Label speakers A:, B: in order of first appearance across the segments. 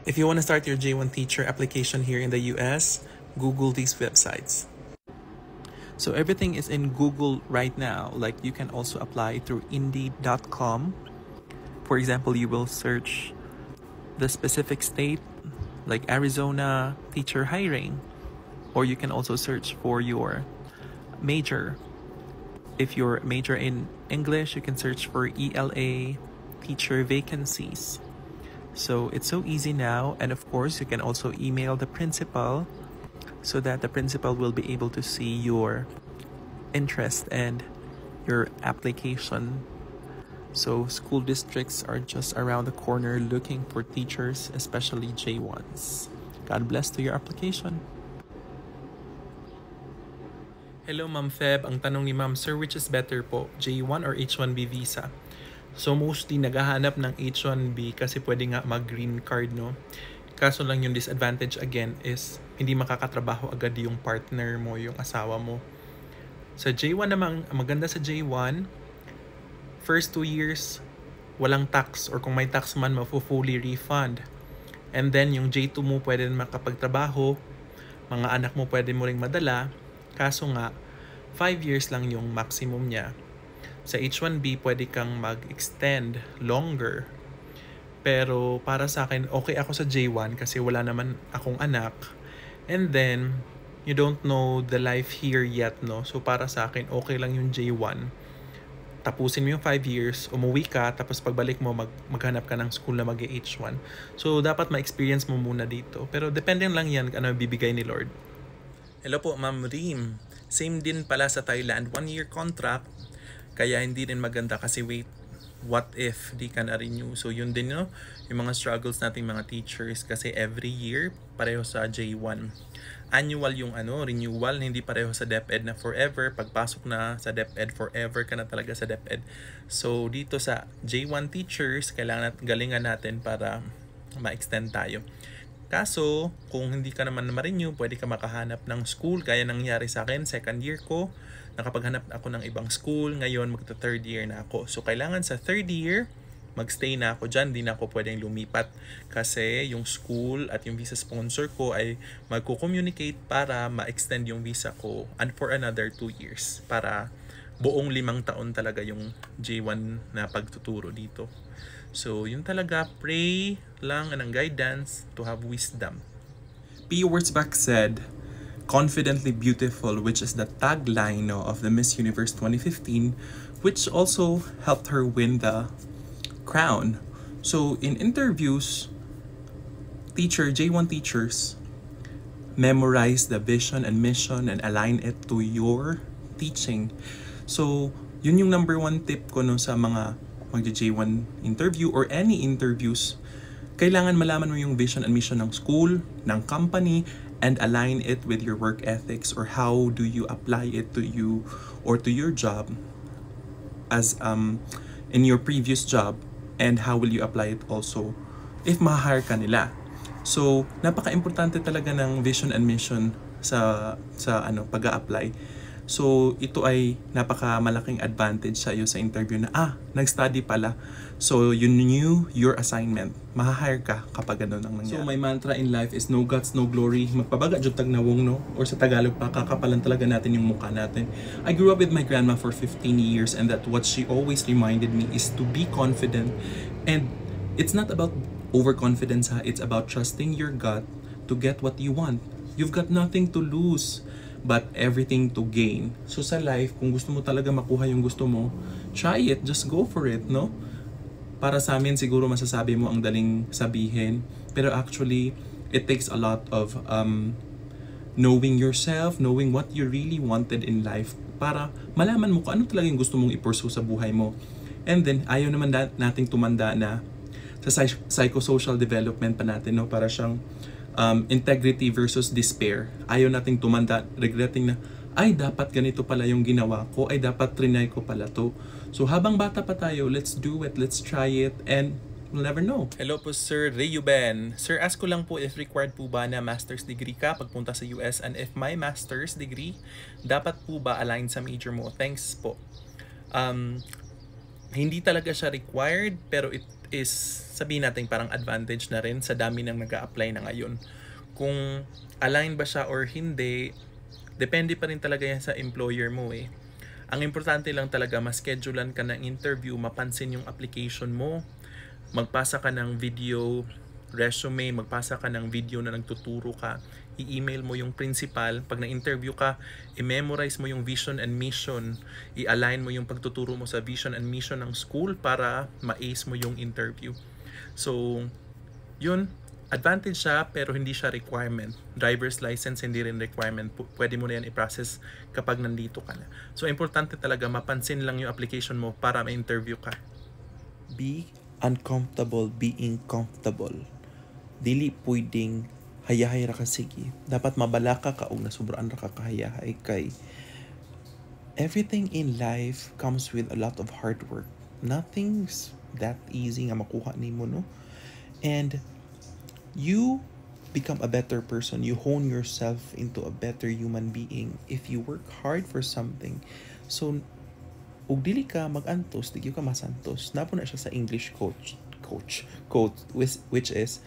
A: If you want to start your J1 teacher application here in the US, Google these websites. So everything is in Google right now. Like you can also apply through Indeed.com. For example, you will search the specific state like Arizona teacher hiring, or you can also search for your major. If you're major in English, you can search for ELA teacher vacancies. So it's so easy now, and of course you can also email the principal so that the principal will be able to see your interest and your application. So school districts are just around the corner looking for teachers, especially J1s. God bless to your application. Hello Ma'am Feb, ang tanong ni Ma'am, Sir, which is better po, J1 or H1B visa? So mostly naghahanap ng H1B kasi pwede nga mag-green card, no? Kaso lang yung disadvantage again is hindi makakatrabaho agad yung partner mo, yung asawa mo. Sa J1 naman, maganda sa J1, first 2 years, walang tax, or kung may tax man, fully refund. And then yung J2 mo pwede makapagtrabaho, mga anak mo pwede mo ring madala, kaso nga 5 years lang yung maximum niya. Sa H1B, pwede kang mag-extend longer. Pero para sa akin, okay ako sa J1 kasi wala naman akong anak. And then, you don't know the life here yet, no? So para sa akin, okay lang yung J1. Tapusin mo yung 5 years, umuwi ka, tapos pagbalik mo, maghanap ka ng school na mag-H1. So dapat ma-experience mo muna dito. Pero depende lang yan ano bibigay ni Lord. Hello po, Ma'am Reem. Same din pala sa Thailand, 1-year contract. Kaya hindi din maganda kasi wait, what if di ka na-renew? So yun din, no? Yung mga struggles nating mga teachers kasi every year pareho sa J1. Annual yung renewal, hindi pareho sa DepEd na forever. Pagpasok na sa DepEd, forever ka na talaga sa DepEd. So dito sa J1 teachers, kailangan galingan natin para ma-extend tayo. Kaso, kung hindi ka naman ma-renew, pwede ka makahanap ng school. Kaya nangyari sa akin, second year ko, nakapaghanap ako ng ibang school. Ngayon, magta-third year na ako. So, kailangan sa third year, magstay na ako dyan. Di na ako pwedeng lumipat. Kasi yung school at yung visa sponsor ko ay magko-communicate para ma-extend yung visa ko and for another 2 years. Para buong 5 taon talaga yung J1 na pagtuturo dito. So, yun talaga, pray lang ng guidance to have wisdom. P. Wurzbach said, confidently beautiful, which is the tagline of the Miss Universe 2015, which also helped her win the crown. So, in interviews, J1 teachers memorize the vision and mission and align it to your teaching. So, yun yung number 1 tip ko sa mga mag-J1 interview or any interviews. Kailangan malaman mo yung vision and mission ng school, ng company, and align it with your work ethics or how do you apply it to you or to your job as in your previous job, and how will you apply it also if ma-hire ka nila. So, napaka-importante talaga ng vision and mission sa pag-a-apply. So, ito ay napaka-malaking advantage sa iyo sa interview na, nag-study pala. So, you knew your assignment. Mahahire ka kapag ganun ang nangyari. So, my mantra in life is no guts, no glory. Magpabaga jud tag nawong, no? Or sa Tagalog pa, kakapalan talaga natin yung mukha natin. I grew up with my grandma for 15 years and that what she always reminded me is to be confident. And it's not about overconfidence, ha? It's about trusting your gut to get what you want. You've got nothing to lose but everything to gain. So sa life, kung gusto mo talaga makuha yung gusto mo, try it, just go for it, no? Para sa amin, siguro masasabi mo ang daling sabihin, pero actually, it takes a lot of knowing yourself, knowing what you really wanted in life, para malaman mo kung ano talaga yung gusto mong i-pursue sa buhay mo. And then, ayaw naman nating tumanda na sa psychosocial development pa natin, no? Para siyang integrity versus despair. Ayaw nating tumanda, regretting na, ay dapat ganito pala yung ginawa ko, ay dapat trinay ko pala to. So habang bata pa tayo, let's do it, let's try it, and we'll never know. Hello po Sir Reuben. Sir, ask ko lang po if required po ba na master's degree ka pagpunta sa US, and if my master's degree, dapat po ba align sa major mo? Thanks po. Hindi talaga siya required, pero is sabihin natin parang advantage na rin sa dami ng nag-a-apply na ngayon. Kung align ba siya or hindi, depende pa rin talaga yan sa employer mo eh. Ang importante lang talaga, ma-schedulean ka ng interview, mapansin yung application mo, magpasa ka ng video resume, magpasa ka ng video na nagtuturo ka, i-email mo yung principal, pag na-interview ka, i-memorize mo yung vision and mission, i-align mo yung pagtuturo mo sa vision and mission ng school para ma-ace mo yung interview. So, yun, advantage siya pero hindi siya requirement. Driver's license hindi rin requirement. Pwede mo na yan i-process kapag nandito ka na. So, importante talaga mapansin lang yung application mo para ma-interview ka.
B: Be uncomfortable being comfortable. Dili pwedeng hayahay ra ka sige. Dapat mabalaka ka og nasubraan ra ka kahayahay kay everything in life comes with a lot of hard work. Nothing's that easy nga makuha nimo, no? And you become a better person. You hone yourself into a better human being if you work hard for something. So, ug dili ka magantos, di ka masantos. Napo na siya sa English quote which is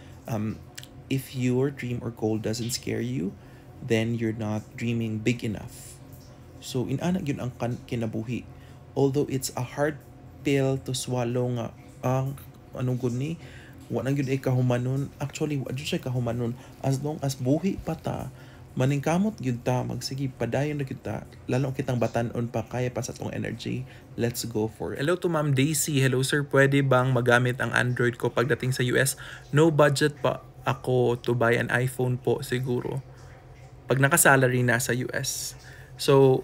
B: if your dream or goal doesn't scare you, then you're not dreaming big enough. So, inana yun ang kinabuhi. Although it's a hard pill to swallow nga, anong gud ni, wala yun ay kahumanon. Actually, wala siya kahumanon. As long as buhi pa ta, maningkamot yun ta, magsige, padayon na kita, lalo kitang batanon pa, kaya pa sa tong energy. Let's go for it.
A: Hello to Ma'am Daisy. Hello sir, pwede bang magamit ang Android ko pagdating sa US? No budget pa ako to buy an iPhone po siguro. Pag naka-salary na sa US. So,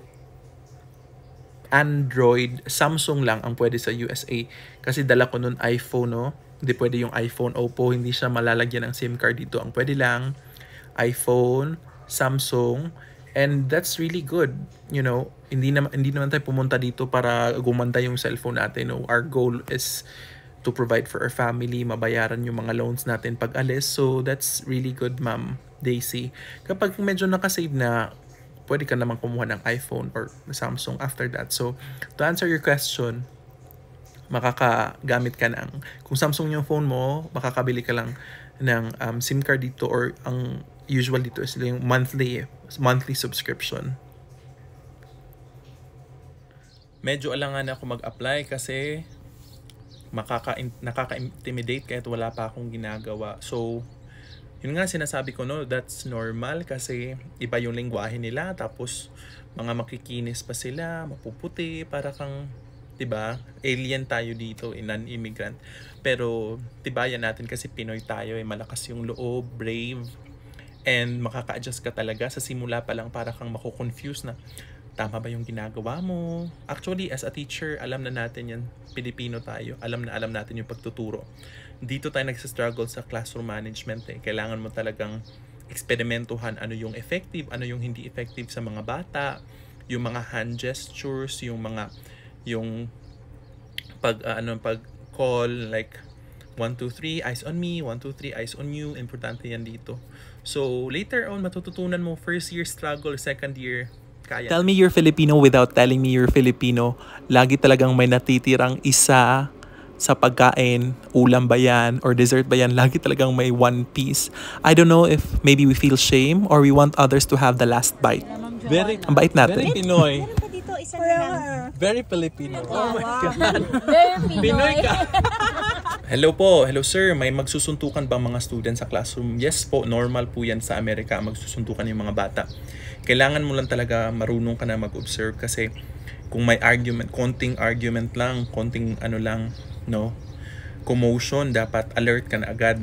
A: Android, Samsung lang ang pwede sa USA. Kasi dala ko nun iPhone, no? Hindi pwede yung iPhone, Oppo, hindi siya malalagyan ng SIM card dito. Ang pwede lang, iPhone, Samsung, and that's really good. You know, hindi naman tayo pumunta dito para gumanda yung cellphone natin. No? Our goal is to provide for our family, mabayaran yung mga loans natin pag alis. So, that's really good, Ma'am Daisy. Kapag medyo nakasave na, pwede ka naman kumuha ng iPhone or Samsung after that. So, to answer your question, makakagamit ka ng, kung Samsung yung phone mo, makakabili ka lang ng SIM card dito, or ang usual dito is yung monthly subscription. Medyo alangan ako mag-apply kasi nakaka-intimidate kahit wala pa akong ginagawa. So, yun nga sinasabi ko, no, that's normal kasi iba yung lengguwahe nila, tapos mga makikinis pa sila, mapuputi, para kang, diba, alien tayo dito, non-immigrant. Pero, tibayan natin kasi Pinoy tayo, malakas yung loob, brave, and makaka-adjust ka talaga sa simula pa lang, para kang mako-confuse na, tama ba yung ginagawa mo? Actually, as a teacher, alam na natin yan. Pilipino tayo. Alam natin yung pagtuturo. Dito tayo nagsistruggle sa classroom management. Kailangan mo talagang eksperimentuhan ano yung effective, ano yung hindi effective sa mga bata, yung mga hand gestures, yung pag call, like 1, 2, 3, eyes on me, 1, 2, 3, eyes on you. Importante yan dito. So, later on, matututunan mo first year struggle, second year, kaya.
B: Tell me you're Filipino without telling me you're Filipino. Lagi talagang may natitirang isa sa pagkain, ulam ba yan or dessert ba yan, lagi talagang may one piece. I don't know if maybe we feel shame or we want others to have the last bite. Ang bait natin.
A: Very Pinoy.
C: Meron pa dito isa na lang.
A: Very Filipino. Oh my God.
C: Very
A: Pinoy ka. Hello po. Hello sir. May magsusuntukan bang mga students sa classroom? Yes po. Normal po yan sa Amerika. Magsusuntukan yung mga bata. Kailangan mo lang talaga marunong ka na mag-observe kasi kung may argument, konting argument lang, konting ano lang, no, commotion, dapat alert ka na agad.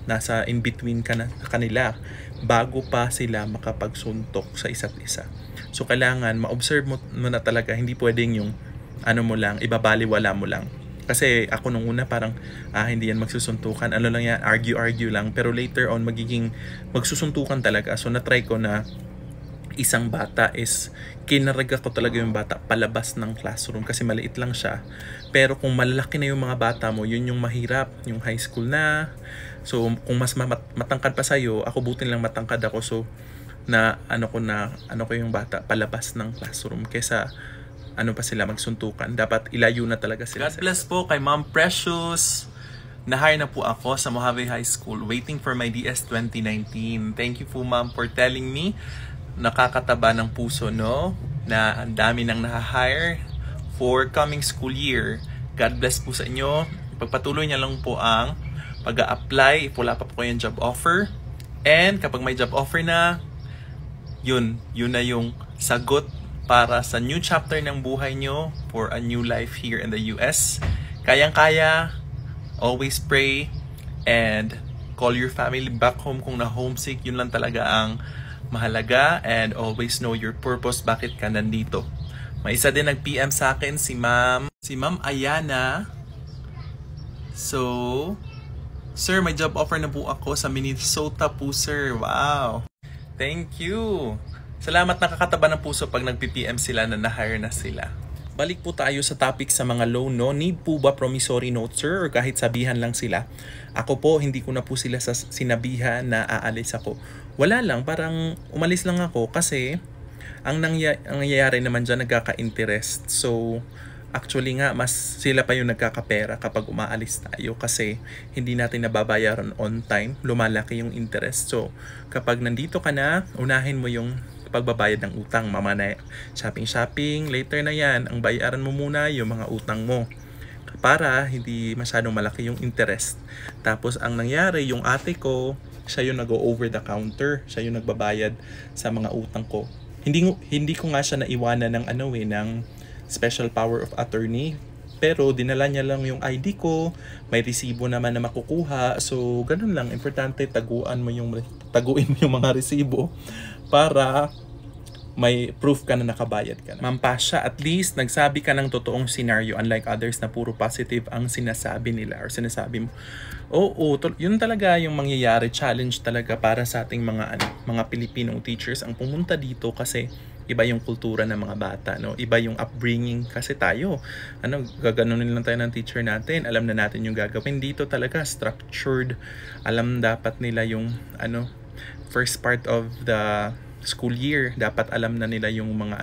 A: Nasa in-between ka na kanila bago pa sila makapagsuntok sa isa't isa. So, kailangan ma-observe mo na talaga. Hindi pwedeng yung ano mo lang, ibabaliwala mo lang. Kasi ako nung una parang, hindi yan magsusuntukan. Ano lang yan, argue lang. Pero later on, magsusuntukan talaga. So, na-try ko na isang bata is kinaraga ko talaga yung bata palabas ng classroom kasi maliit lang siya. Pero kung malalaki na yung mga bata mo, yun yung mahirap, yung high school na. So kung mas matangkad pa sa'yo, ako butin lang matangkad ako. So ano ko yung bata palabas ng classroom kesa ano pa sila magsuntukan. Dapat ilayo na talaga sila. God bless po kay Ma'am Precious. Na-hire na po ako sa Mojave High School, waiting for my DS 2019. Thank you po ma'am for telling me. Nakakataba ng puso, no? Na ang dami nang na-hire for coming school year. God bless po sa inyo. Pagpatuloy niya lang po ang pag-a-apply if wala pa po yung job offer. And kapag may job offer na, yun na yung sagot para sa new chapter ng buhay nyo for a new life here in the US. Kayang-kaya, always pray, and call your family back home kung na-homesick. Yun lang talaga ang mahalaga, and always know your purpose, bakit ka nandito. May isa din nag-PM sa akin, si Ma'am Ayana. So, sir, may job offer na po ako sa Minnesota po, sir. Wow! Thank you! Salamat, nakakataba ng puso pag nag-PM sila na na-hire na sila. Balik po tayo sa topic sa mga loan, no? Need po ba promissory note, sir? Or kahit sabihan lang sila? Ako po, hindi ko na po sila sinabihan na aalis ako. Wala lang, parang umalis lang ako kasi ang nangyayari naman dyan, nagkaka-interest. So, actually nga, mas sila pa yung nagkakapera kapag umaalis tayo kasi hindi natin nababayaran on time. Lumalaki yung interest. So, kapag nandito ka na, unahin mo yung pagbabayad ng utang. Mama na shopping, later na yan. Ang bayaran mo muna yung mga utang mo para hindi masyadong malaki yung interest. Tapos ang nangyari, yung ate ko, siya yung nag-go over the counter. Siya yung nagbabayad sa mga utang ko. Hindi ko nga siya naiwanan ng special power of attorney. Pero dinala niya lang yung ID ko, may resibo naman na makukuha. So ganun lang, importante taguin mo yung mga resibo para may proof ka na nakabayad ka na. Ma'am Pasha, at least nagsabi ka ng totoong scenario, unlike others na puro positive ang sinasabi nila or sinasabi mo. Oo, yun talaga yung mangyayari, challenge talaga para sa ating mga Pilipinong teachers ang pumunta dito kasi iba yung kultura ng mga bata, no? Iba yung upbringing kasi tayo. Gaganunin lang tayo ng teacher natin. Alam na natin yung gagawin dito talaga, structured. Alam dapat nila yung first part of the school year. Dapat alam na nila yung mga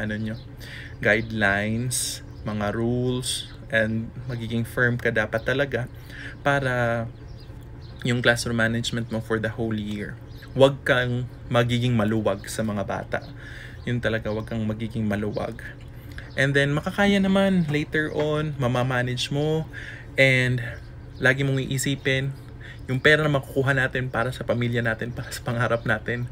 A: guidelines, mga rules, and magiging firm ka dapat talaga para yung classroom management mo for the whole year. Huwag kang magiging maluwag sa mga bata. Yun talaga, huwag kang magiging maluwag. And then, makakaya naman later on, mamamanage mo, and lagi mong iisipin, yung pera na makukuha natin para sa pamilya natin, para sa pangarap natin.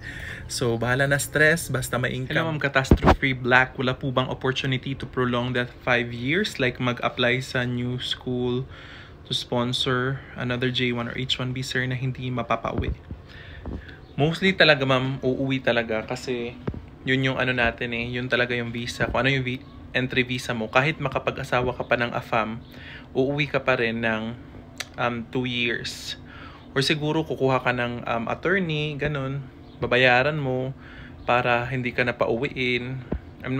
A: So, bahala na stress, basta may income. Hello, Ma'am Catastrophe Black. Wala po bang opportunity to prolong that 5 years? Like, mag-apply sa new school to sponsor another J1 or H1B, sir, na hindi mapapauwi? Mostly talaga, ma'am, uuwi talaga kasi yun yung natin yun talaga yung visa. Kung ano yung entry visa mo, kahit makapag-asawa ka pa ng AFAM, uuwi ka pa rin ng 2 years. Or siguro kukuha ka ng attorney, ganun, babayaran mo para hindi ka na pauwiin. I'm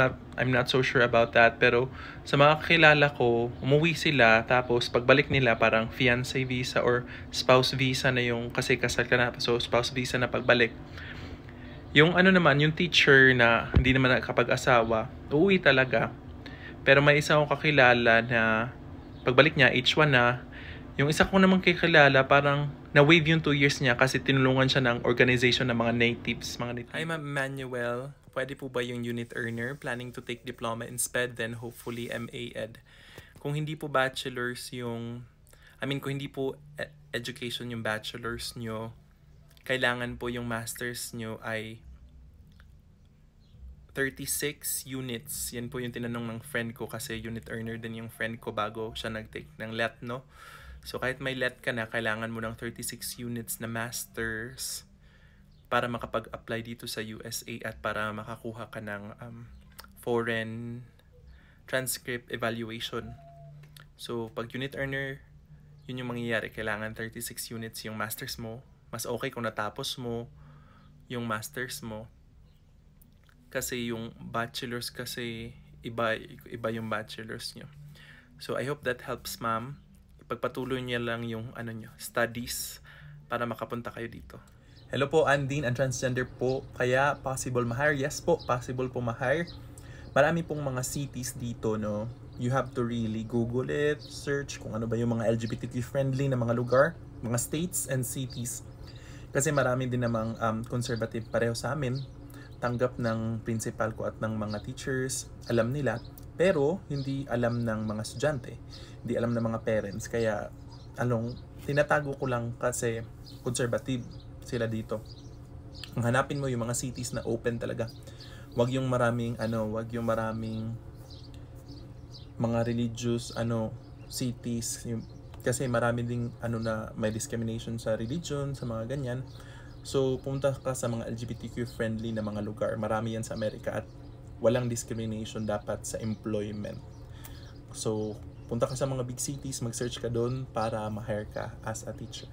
A: not so sure about that, pero sa mga kakilala ko, umuwi sila tapos pagbalik nila parang fiancé visa or spouse visa na yung kasi kasal ka na, so spouse visa na pagbalik. Yung naman, yung teacher na hindi naman nakapag-asawa, uuwi talaga. Pero may isa akong kakilala na pagbalik niya, H1 na. Yung isa ko naman kakilala, parang na-waive yung 2 years niya kasi tinulungan siya ng organization ng mga natives. Hi, Ma'am Emmanuel. Pwede po ba yung unit earner planning to take diploma in SPED then hopefully MA Ed? Kung hindi po bachelor's kung hindi po education yung bachelor's nyo, kailangan po yung master's nyo ay 36 units. Yan po yung tinanong ng friend ko kasi unit earner din yung friend ko bago siya nag-take ng LET, no? So kahit may LET ka na, kailangan mo ng 36 units na master's para makapag-apply dito sa USA at para makakuha ka ng foreign transcript evaluation. So pag unit earner, yun yung mangyayari. Kailangan 36 units yung master's mo. Mas okay kung natapos mo yung master's mo. Kasi yung bachelor's kasi iba yung bachelor's nyo. So I hope that helps, ma'am. Ipagpatuloy niya lang yung nyo, studies para makapunta kayo dito. Hello po, Andine, ang transgender po. Kaya possible ma-hire? Yes po, possible po ma-hire. Marami pong mga cities dito, no. you have to really Google it, search kung ano ba yung mga LGBTQ friendly na mga lugar, mga states and cities. Kasi marami din namang conservative pareho sa amin. Tanggap ng principal ko at ng mga teachers, alam nila. Pero hindi alam ng mga estudyante, hindi alam ng mga parents. Kaya tinatago ko lang kasi conservative sila dito. Ang hanapin mo yung mga cities na open talaga. Wag yung maraming mga religious cities, kasi marami ding na may discrimination sa religion, sa mga ganyan. So pumunta ka sa mga LGBTQ friendly na mga lugar. Marami yan sa Amerika at walang discrimination dapat sa employment. So punta ka sa mga big cities, mag-search ka doon para ma-hire ka as a teacher.